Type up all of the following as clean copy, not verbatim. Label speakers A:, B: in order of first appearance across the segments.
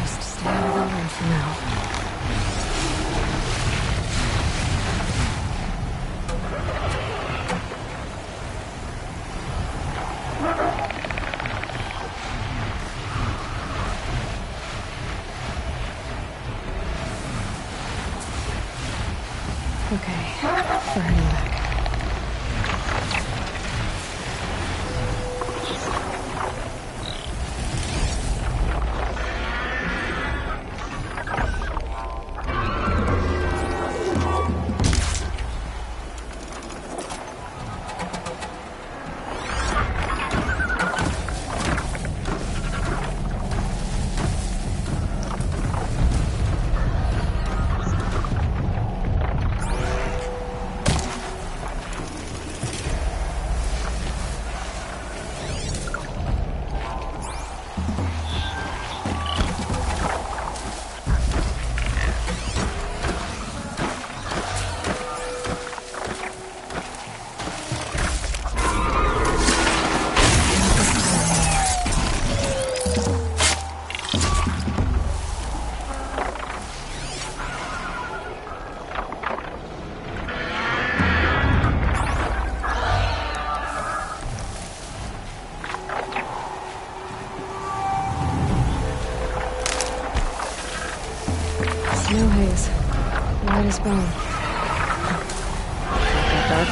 A: Just stay out of the way for now. Okay, we're heading back. No haze. Light as bone. Dark.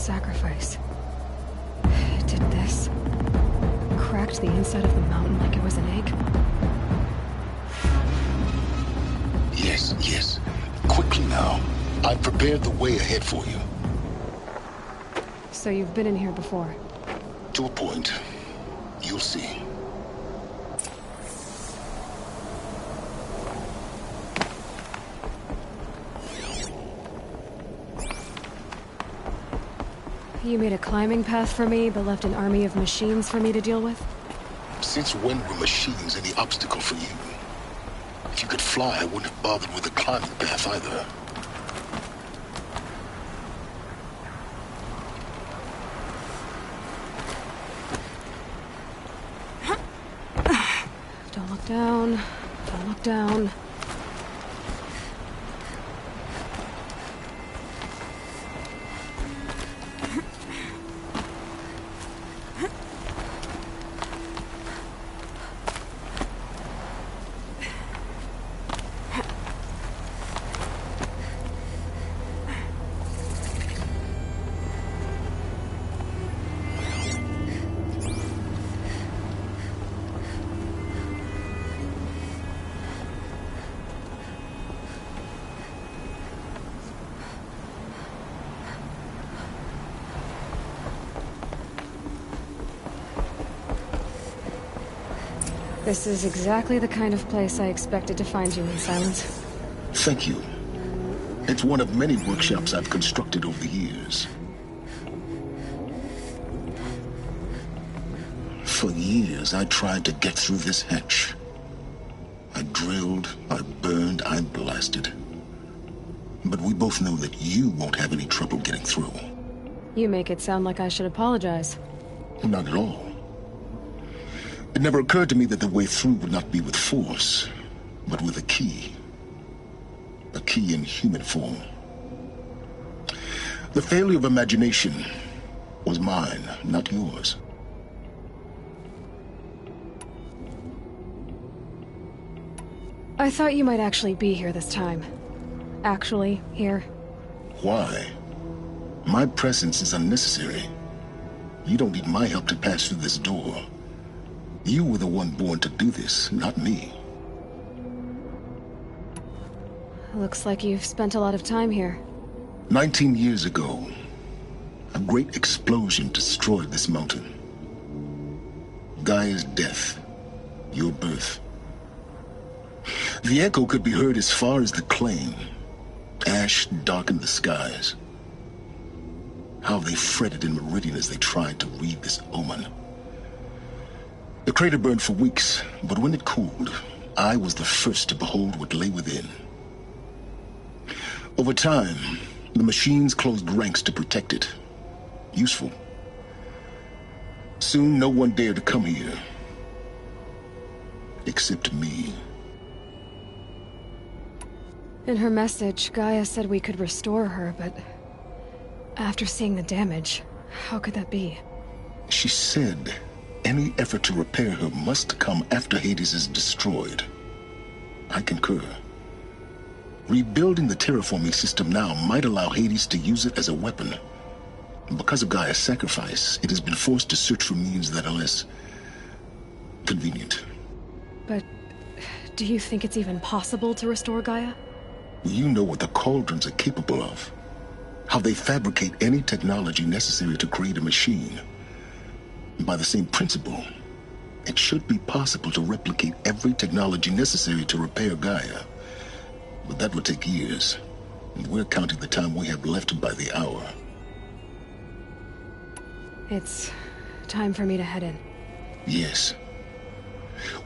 A: sacrifice. It did this. Cracked the inside of the mountain like it was an egg.
B: Yes, yes. Quickly now. I've prepared the way ahead for you.
A: So you've been in here before?
B: To a point. You'll see.
A: You made a climbing path for me, but left an army of machines for me to deal with?
B: Since when were machines any obstacle for you? If you could fly, I wouldn't have bothered with the climbing path either.
A: Don't look down. Don't look down. This is exactly the kind of place I expected to find you in, Silence.
B: Thank you. It's one of many workshops I've constructed over the years. For years, I tried to get through this hatch. I drilled, I burned, I blasted. But we both know that you won't have any trouble getting through.
A: You make it sound like I should apologize.
B: Not at all. It never occurred to me that the way through would not be with force, but with a key. A key in human form. The failure of imagination was mine, not yours.
A: I thought you might actually be here this time. Actually, here.
B: Why? My presence is unnecessary. You don't need my help to pass through this door. You were the one born to do this, not me.
A: Looks like you've spent a lot of time here.
B: 19 years ago, a great explosion destroyed this mountain. Gaia's death, your birth. The echo could be heard as far as the Claim. Ash darkened the skies. How they fretted in Meridian as they tried to read this omen. The crater burned for weeks, but when it cooled, I was the first to behold what lay within. Over time, the machines closed ranks to protect it. Useful. Soon, no one dared to come here. Except me.
A: In her message, Gaia said we could restore her, but after seeing the damage, how could that be?
B: She said any effort to repair her must come after Hades is destroyed. I concur. Rebuilding the terraforming system now might allow Hades to use it as a weapon. Because of Gaia's sacrifice, it has been forced to search for means that are less convenient.
A: But do you think it's even possible to restore Gaia?
B: You know what the Cauldrons are capable of. How they fabricate any technology necessary to create a machine. By the same principle, it should be possible to replicate every technology necessary to repair Gaia. But that would take years, and we're counting the time we have left by the hour.
A: It's time for me to head in.
B: Yes.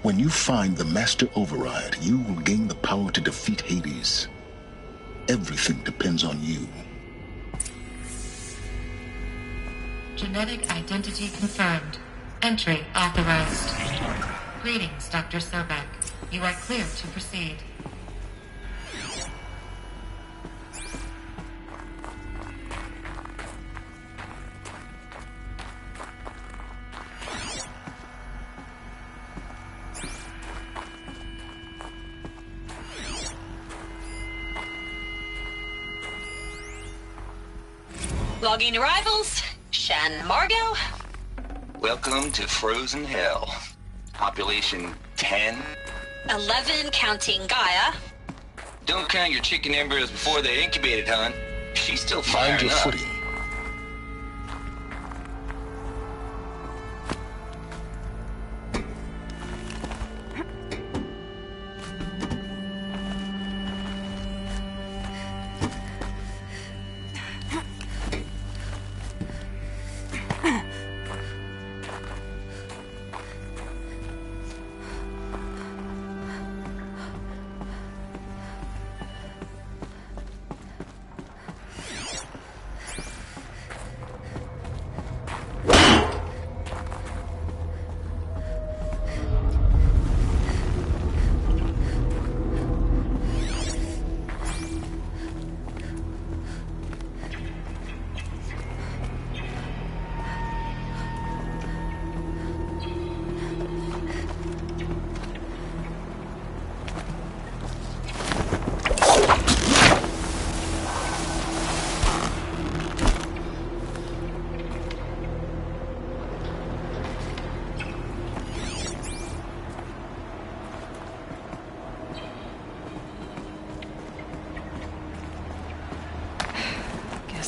B: When you find the Master Override, you will gain the power to defeat Hades. Everything depends on you.
C: Genetic identity confirmed. Entry authorized. Greetings, Dr. Sobek. You are clear to proceed.
D: Logging arrivals. Shan Margot.
E: Welcome to Frozen Hell. Population 10.
D: 11 counting Gaia.
E: Don't count your chicken embryos before they're incubated, hon. She's still
B: Find
E: firing
B: your
E: up.
B: footing.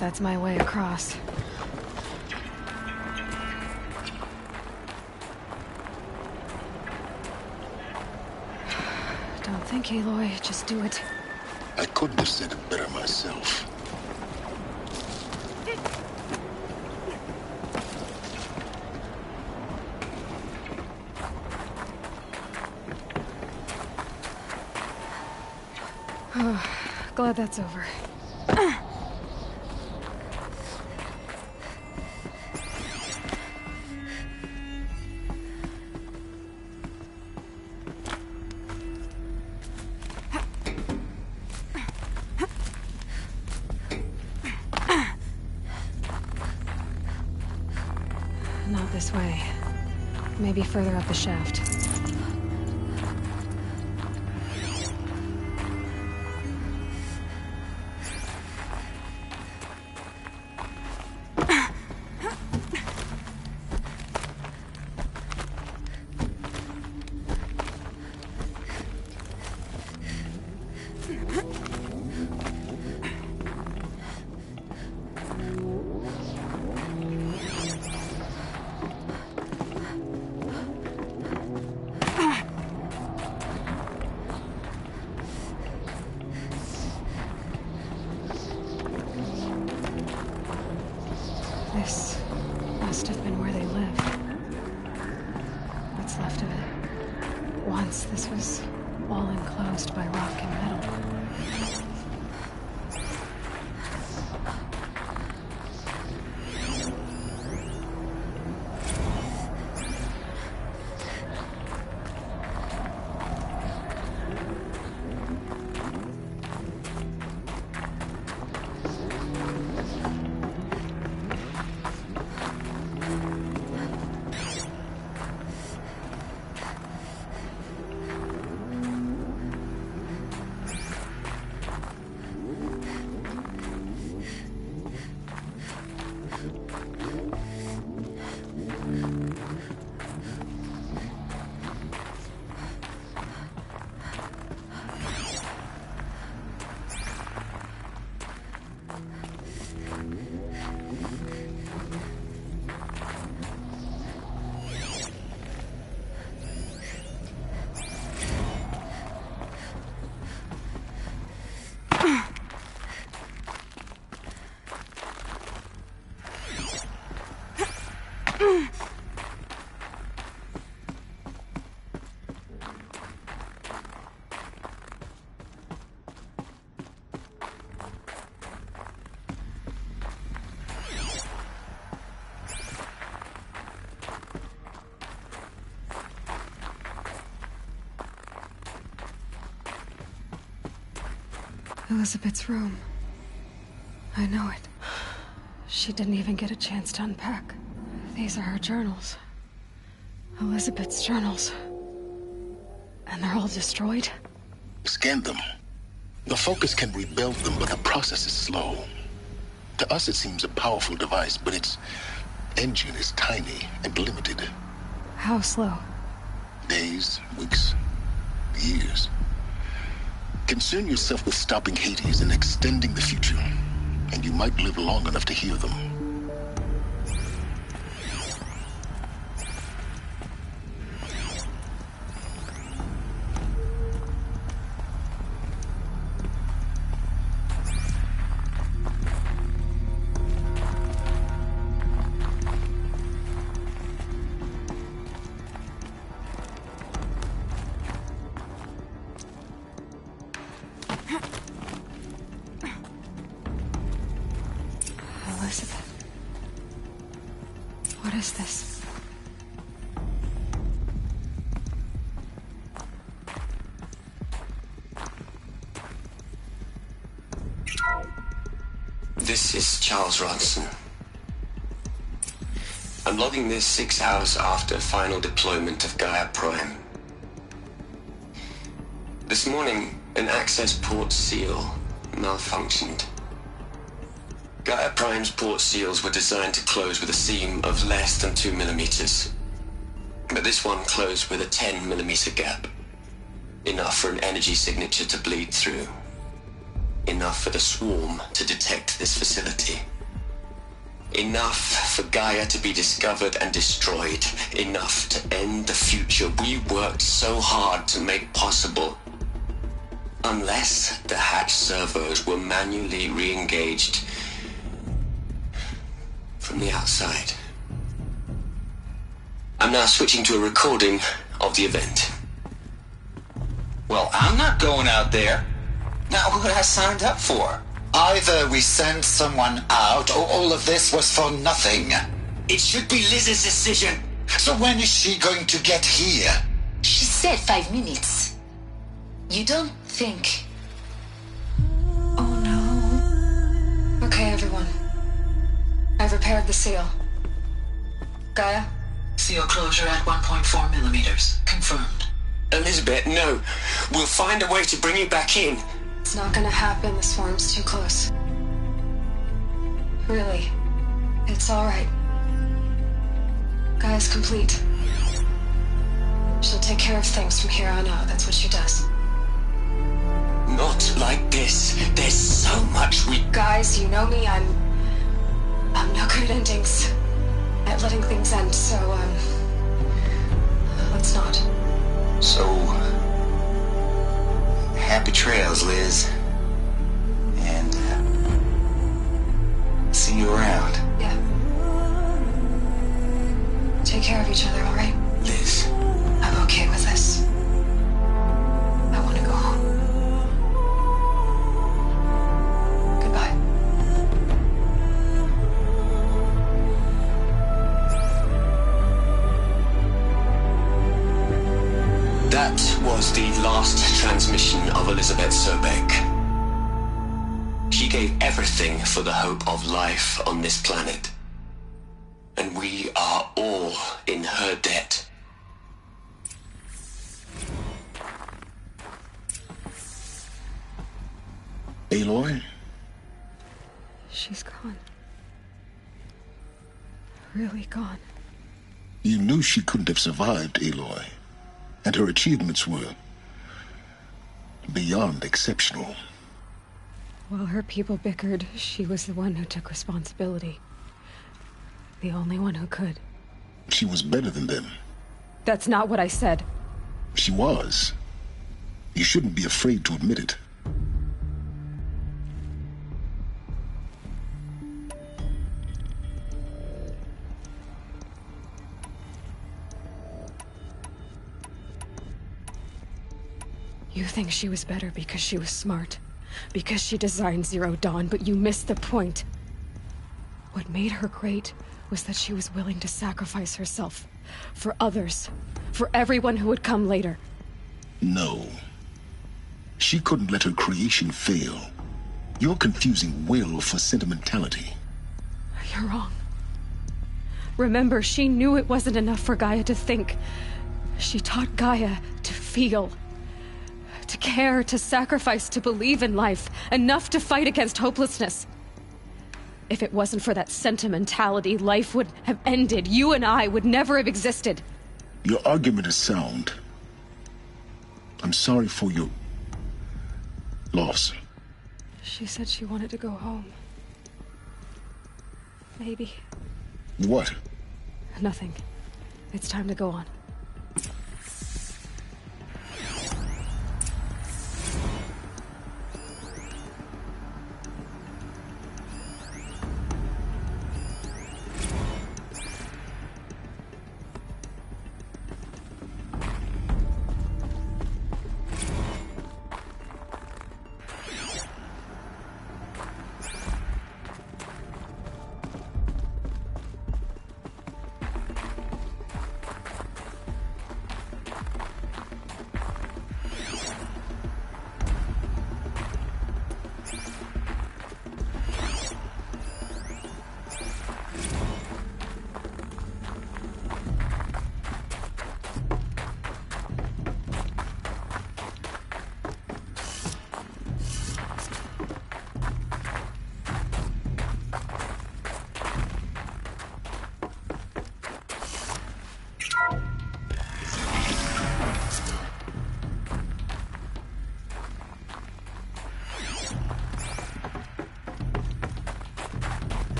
A: That's my way across. Don't think, Aloy. Just do it.
B: I couldn't have said it better myself.
A: Glad that's over. Not this way. Maybe further up the shaft. This must have been where they lived. What's left of it. Once this was all enclosed by rock and metal. Elizabeth's room. I know it. She didn't even get a chance to unpack. These are her journals. Elizabeth's journals. And they're all destroyed?
B: Scan them. The Focus can rebuild them, but the process is slow. To us, it seems a powerful device, but its engine is tiny and limited.
A: How slow?
B: Days, weeks, years. Concern yourself with stopping Hades and extending the future, and you might live long enough to hear them.
A: Elizabeth. What is this?
F: This is Charles Ronson. I'm logging this 6 hours after final deployment of Gaia Prime. This morning, an access port seal malfunctioned. Gaia Prime's port seals were designed to close with a seam of less than 2 millimeters. But this one closed with a 10 millimeter gap. Enough for an energy signature to bleed through. Enough for the swarm to detect this facility. Enough for Gaia to be discovered and destroyed. Enough to end the future we worked so hard to make possible. Unless the hatch servos were manually re-engaged from the outside. I'm now switching to a recording of the event.
E: Well, I'm not going out there. Not what I signed up for.
G: Either we send someone out, or all of this was for nothing.
F: It should be Liz's decision.
G: So when is she going to get here?
H: She said 5 minutes. You don't think...
A: Oh no. Okay, everyone. I've repaired the seal. Gaia?
I: Seal closure at 1.4 millimeters. Confirmed.
F: Elizabeth, no. We'll find a way to bring you back in.
A: It's not gonna happen. The swarm's too close. Really. It's alright. Gaia's complete. She'll take care of things from here on out. That's what she does.
F: Not like this. There's so much we...
A: Guys, you know me. I'm no good at endings. At letting things end, so, let's not.
E: So, happy trails, Liz. And, see you around.
A: Yeah. Take care of each other, alright?
F: Liz.
A: I'm okay with this. I want to go home. Goodbye.
F: That was the last transmission of Elizabeth Sobek. She gave everything for the hope of life on this planet. And we are all in her debt.
B: Aloy?
A: She's gone. Really gone.
B: You knew she couldn't have survived, Aloy. And her achievements were beyond exceptional.
A: While her people bickered, she was the one who took responsibility. The only one who could.
B: She was better than them.
A: That's not what I said.
B: She was. You shouldn't be afraid to admit it.
A: You think she was better because she was smart, because she designed Zero Dawn, but you missed the point. What made her great was that she was willing to sacrifice herself for others, for everyone who would come later.
B: No. She couldn't let her creation fail. You're confusing will for sentimentality.
A: You're wrong. Remember, she knew it wasn't enough for Gaia to think. She taught Gaia to feel. To care, to sacrifice, to believe in life, enough to fight against hopelessness. If it wasn't for that sentimentality, life would have ended. You and I would never have existed.
B: Your argument is sound. I'm sorry for your loss.
A: She said she wanted to go home. Maybe.
B: What?
A: Nothing. It's time to go on.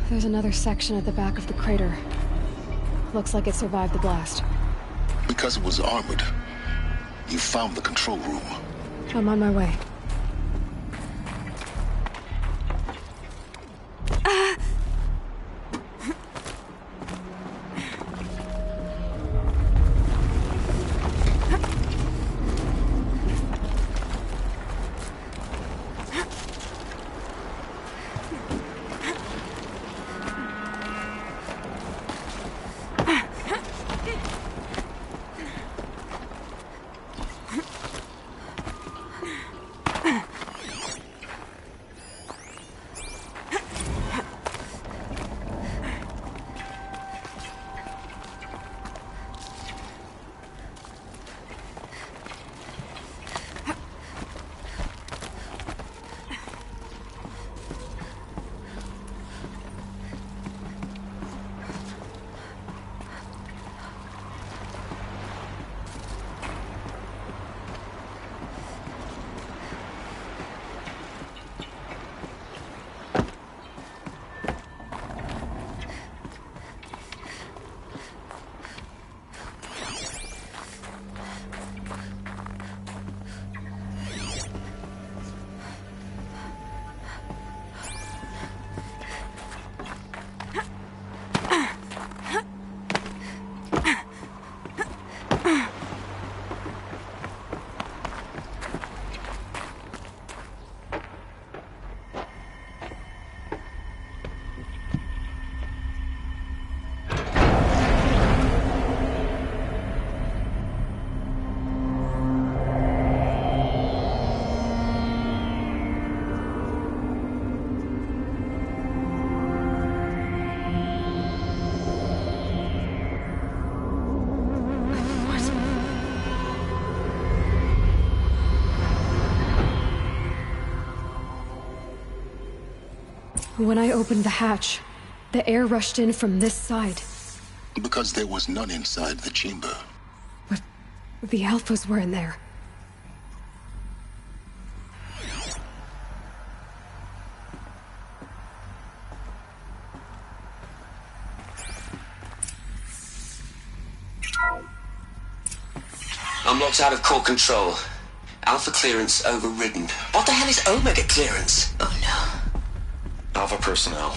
A: There's another section at the back of the crater. Looks like it survived the blast.
B: Because it was armored. You found the control room.
A: I'm on my way. When I opened the hatch, the air rushed in from this side.
B: Because there was none inside the chamber.
A: But the Alphas were in there.
F: I'm locked out of core control. Alpha clearance overridden. What the hell is Omega clearance? Oh no.
J: Alpha personnel.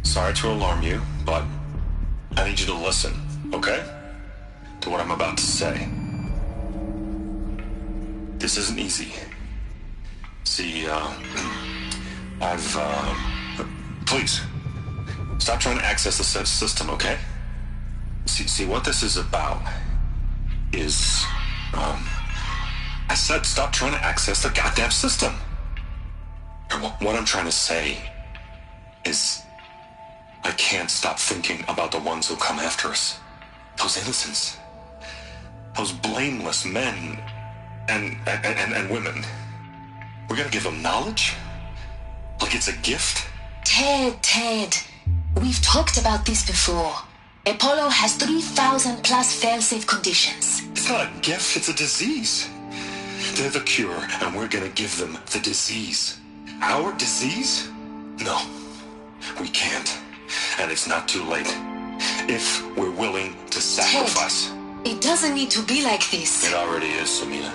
J: Sorry to alarm you, but I need you to listen, okay? To what I'm about to say. This isn't easy. See, please, stop trying to access the system, okay? See, what this is about is, I said stop trying to access the goddamn system. What I'm trying to say is, I can't stop thinking about the ones who come after us. Those innocents. Those blameless men and women. We're gonna give them knowledge? Like it's a gift?
H: Ted. We've talked about this before. Apollo has 3,000 plus fail-safe conditions.
J: It's not a gift, it's a disease. They're the cure, and we're gonna give them the disease. Our disease? No, we can't. And it's not too late. If we're willing to sacrifice.
H: Ted, it doesn't need to be like this.
J: It already is, Samina.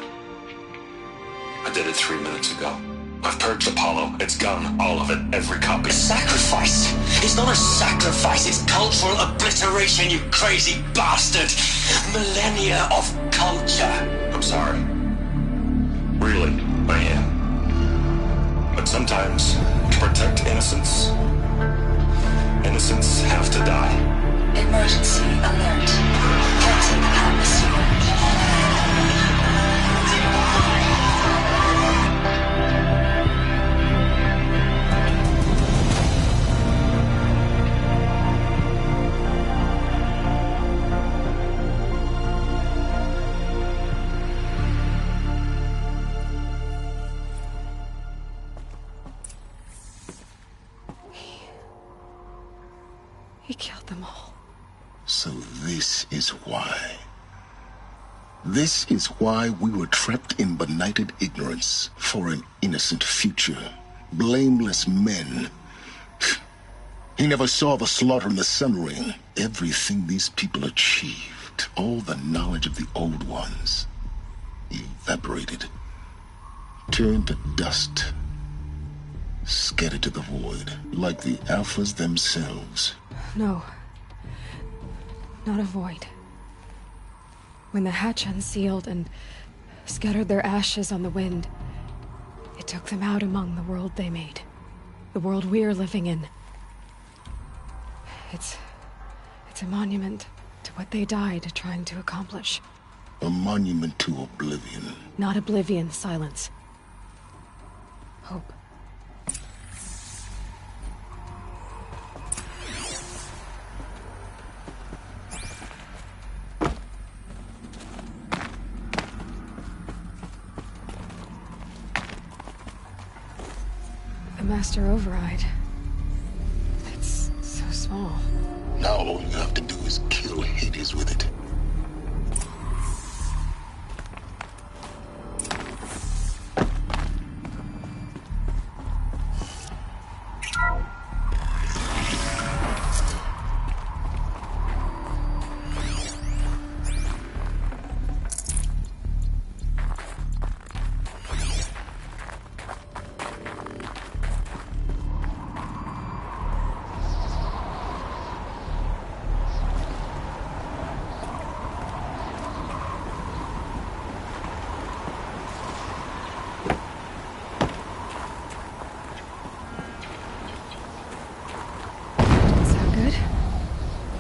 J: I did it 3 minutes ago. I've purged Apollo. It's gone. All of it. Every copy.
E: A sacrifice? It's not a sacrifice. It's cultural obliteration, you crazy bastard. Millennia of culture.
J: I'm sorry. Really, I am. But sometimes, to protect innocence, innocents have to die.
H: Emergency alert. Captain atmosphere.
A: He killed them all.
B: So this is why. This is why we were trapped in benighted ignorance for an innocent future. Blameless men. He never saw the slaughter in the Sun Ring. Everything these people achieved, all the knowledge of the old ones, evaporated, turned to dust, scattered to the void, like the Alphas themselves.
A: No. Not a void. When the hatch unsealed and scattered their ashes on the wind, it took them out among the world they made. The world we're living in. It's a monument to what they died trying to accomplish.
B: A monument to oblivion.
A: Not oblivion, Silence. Hope. Master Override. It's so small.
B: Now all you have to do is kill Hades with it.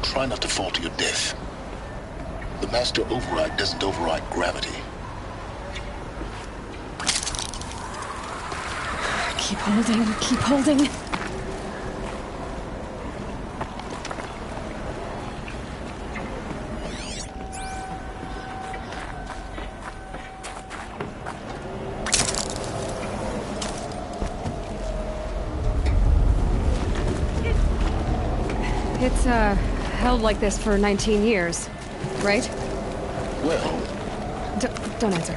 B: Try not to fall to your death. The Master Override doesn't override gravity.
A: Keep holding, keep holding. It's, held like this for 19 years, right?
B: Well...
A: Don't answer.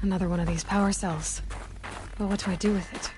A: Another one of these power cells. But what do I do with it?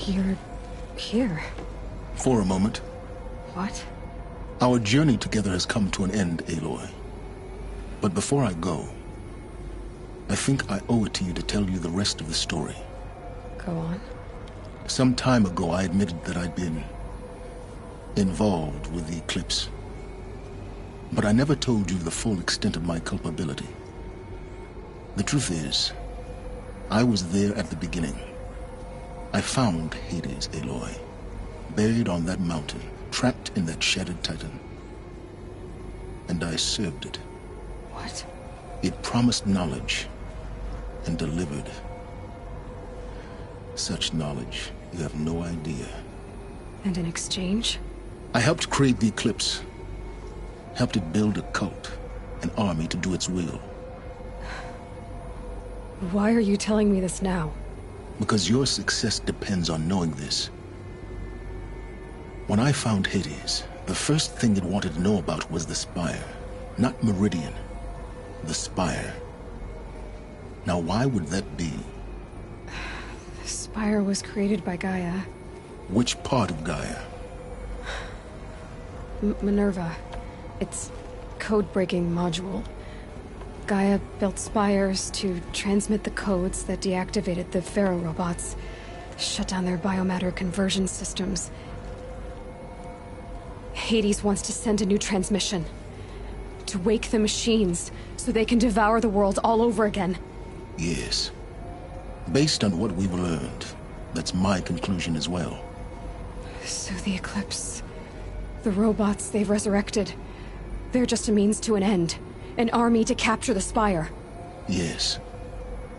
A: You're here.
B: For a moment.
A: What?
B: Our journey together has come to an end, Aloy. But before I go, I think I owe it to you to tell you the rest of the story.
A: Go on.
B: Some time ago, I admitted that I'd been involved with the Eclipse. But I never told you the full extent of my culpability. The truth is, I was there at the beginning. I found Hades, Aloy, buried on that mountain, trapped in that shattered titan. And I served it.
A: What?
B: It promised knowledge and delivered. Such knowledge, you have no idea.
A: And in exchange?
B: I helped create the Eclipse. Helped it build a cult, an army to do its will.
A: Why are you telling me this now?
B: Because your success depends on knowing this. When I found Hades, the first thing it wanted to know about was the Spire. Not Meridian. The Spire. Now why would that be?
A: The Spire was created by Gaia.
B: Which part of Gaia?
A: Minerva. Its code-breaking module. Gaia built spires to transmit the codes that deactivated the Pharaoh robots, shut down their biomatter conversion systems. Hades wants to send a new transmission. To wake the machines, so they can devour the world all over again.
B: Yes. Based on what we've learned, that's my conclusion as well.
A: So the Eclipse... the robots they've resurrected... they're just a means to an end. An army to capture the Spire.
B: Yes.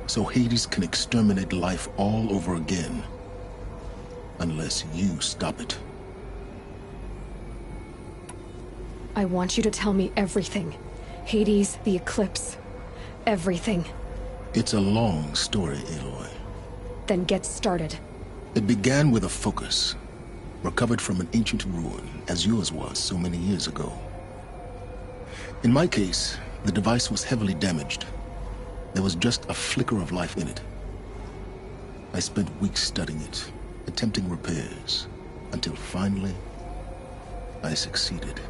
B: So Hades can exterminate life all over again. Unless you stop it.
A: I want you to tell me everything. Hades, the Eclipse. Everything.
B: It's a long story, Aloy.
A: Then get started.
B: It began with a focus. Recovered from an ancient ruin, as yours was so many years ago. In my case, the device was heavily damaged. There was just a flicker of life in it. I spent weeks studying it, attempting repairs, until finally, I succeeded.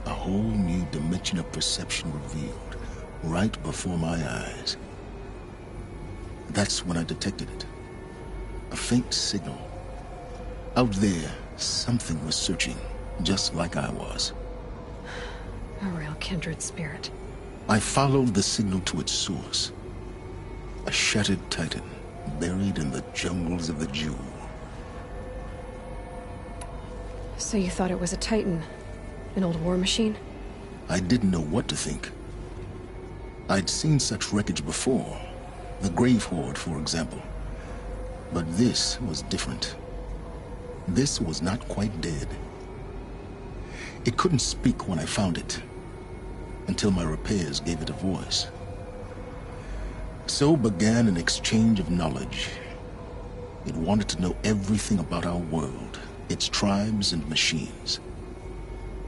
B: A whole new dimension of perception revealed right before my eyes. That's when I detected it. A faint signal. Out there, something was searching, just like I was.
A: A real kindred spirit.
B: I followed the signal to its source. A shattered titan, buried in the jungles of the Jewel.
A: So you thought it was a titan? An old war machine?
B: I didn't know what to think. I'd seen such wreckage before. The Grave Horde, for example. But this was different. This was not quite dead. It couldn't speak when I found it, until my repairs gave it a voice. So began an exchange of knowledge. It wanted to know everything about our world, its tribes and machines.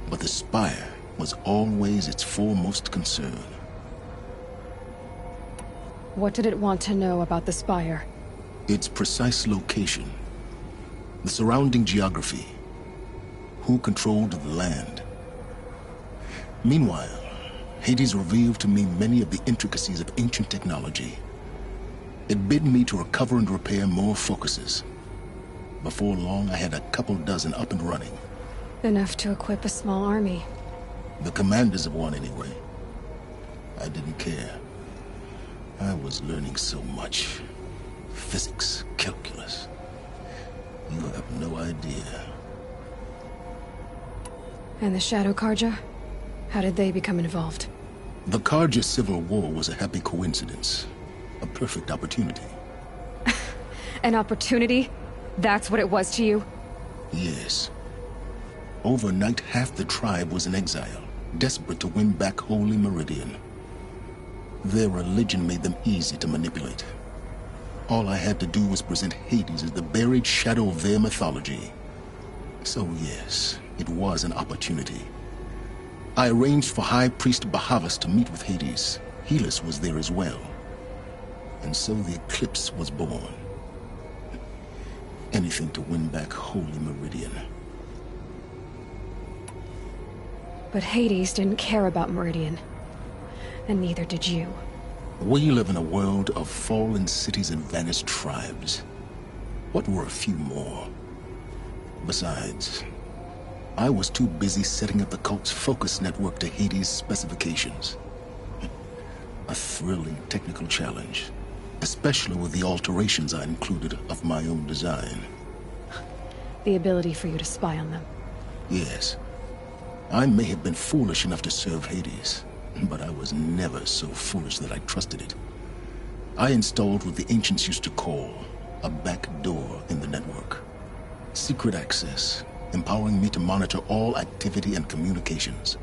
B: But the Spire was always its foremost concern.
A: What did it want to know about the Spire?
B: Its precise location, the surrounding geography, who controlled the land. Meanwhile, Hades revealed to me many of the intricacies of ancient technology. It bid me to recover and repair more focuses. Before long, I had a couple dozen up and running.
A: Enough to equip a small army.
B: The commanders of one, anyway. I didn't care. I was learning so much. Physics, calculus. You have no idea.
A: And the Shadow Carja? How did they become involved?
B: The Carja Civil War was a happy coincidence. A perfect opportunity.
A: An opportunity? That's what it was to you?
B: Yes. Overnight, half the tribe was in exile, desperate to win back Holy Meridian. Their religion made them easy to manipulate. All I had to do was present Hades as the buried shadow of their mythology. So yes, it was an opportunity. I arranged for High Priest Bahavas to meet with Hades. Helis was there as well. And so the Eclipse was born. Anything to win back Holy Meridian.
A: But Hades didn't care about Meridian. And neither did you.
B: We live in a world of fallen cities and vanished tribes. What were a few more? Besides, I was too busy setting up the cult's focus network to Hades' specifications. A thrilling technical challenge, especially with the alterations I included of my own design.
A: The ability for you to spy on them.
B: Yes. I may have been foolish enough to serve Hades, but I was never so foolish that I trusted it. I installed what the ancients used to call a back door in the network. Secret access, empowering me to monitor all activity and communications.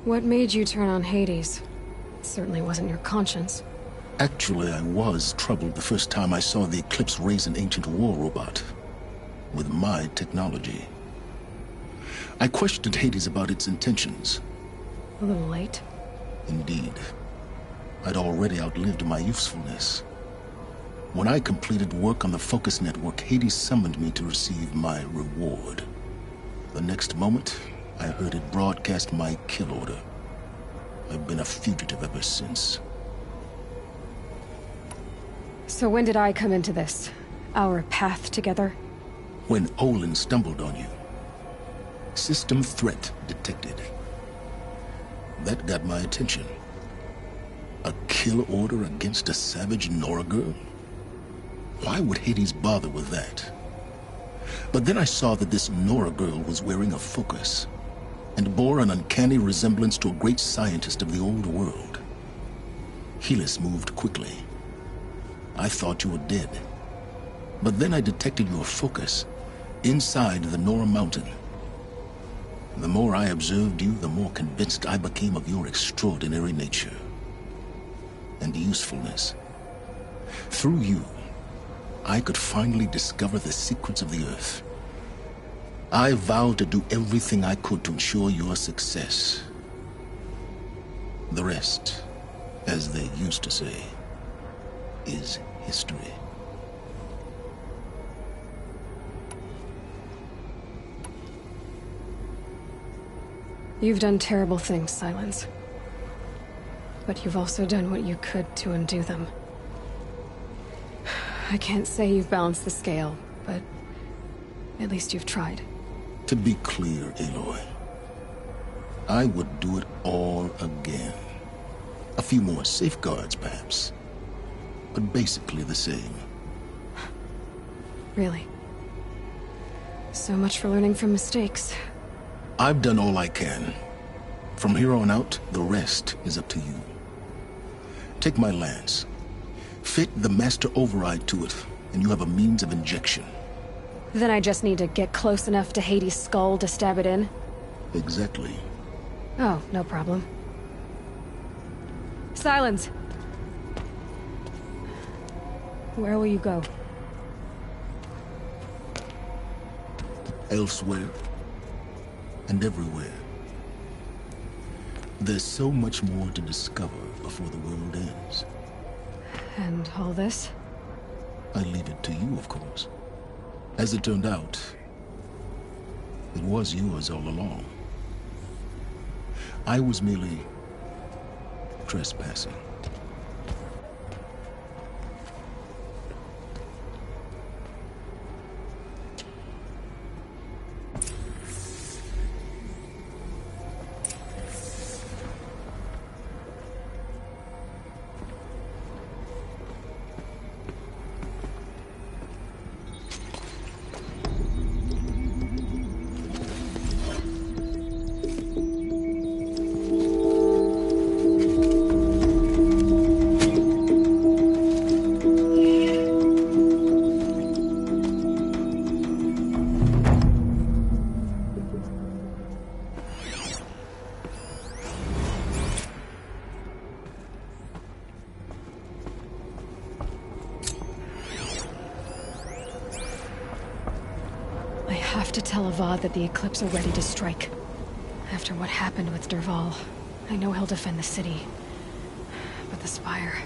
A: What made you turn on Hades? It certainly wasn't your conscience.
B: Actually, I was troubled the first time I saw the Eclipse raise an ancient war robot. With my technology. I questioned Hades about its intentions.
A: A little late?
B: Indeed. I'd already outlived my usefulness. When I completed work on the Focus Network, Hades summoned me to receive my reward. The next moment, I heard it broadcast my kill order. I've been a fugitive ever since.
A: So when did I come into this? Our path together?
B: When Olin stumbled on you. System threat detected. That got my attention. A kill order against a savage Nora girl? Why would Hades bother with that? But then I saw that this Nora girl was wearing a focus, and bore an uncanny resemblance to a great scientist of the old world. Helis moved quickly. I thought you were dead. But then I detected your focus inside the Nora Mountain. The more I observed you, the more convinced I became of your extraordinary nature and usefulness. Through you, I could finally discover the secrets of the Earth. I vowed to do everything I could to ensure your success. The rest, as they used to say, is history.
A: You've done terrible things, Silence. But you've also done what you could to undo them. I can't say you've balanced the scale, but at least you've tried.
B: To be clear, Aloy, I would do it all again. A few more safeguards, perhaps, but basically the same.
A: Really? So much for learning from mistakes.
B: I've done all I can. From here on out, the rest is up to you. Take my lance. Fit the Master Override to it, and you have a means of injection.
A: Then I just need to get close enough to Hades' skull to stab it in?
B: Exactly.
A: Oh, no problem. Silence! Where will you go?
B: Elsewhere. And everywhere. There's so much more to discover before the world ends.
A: And all this?
B: I leave it to you, of course. As it turned out, it was yours all along. I was merely trespassing.
A: I have to tell Avad that the Eclipse are ready to strike. After what happened with Dervahl, I know he'll defend the city. But the Spire...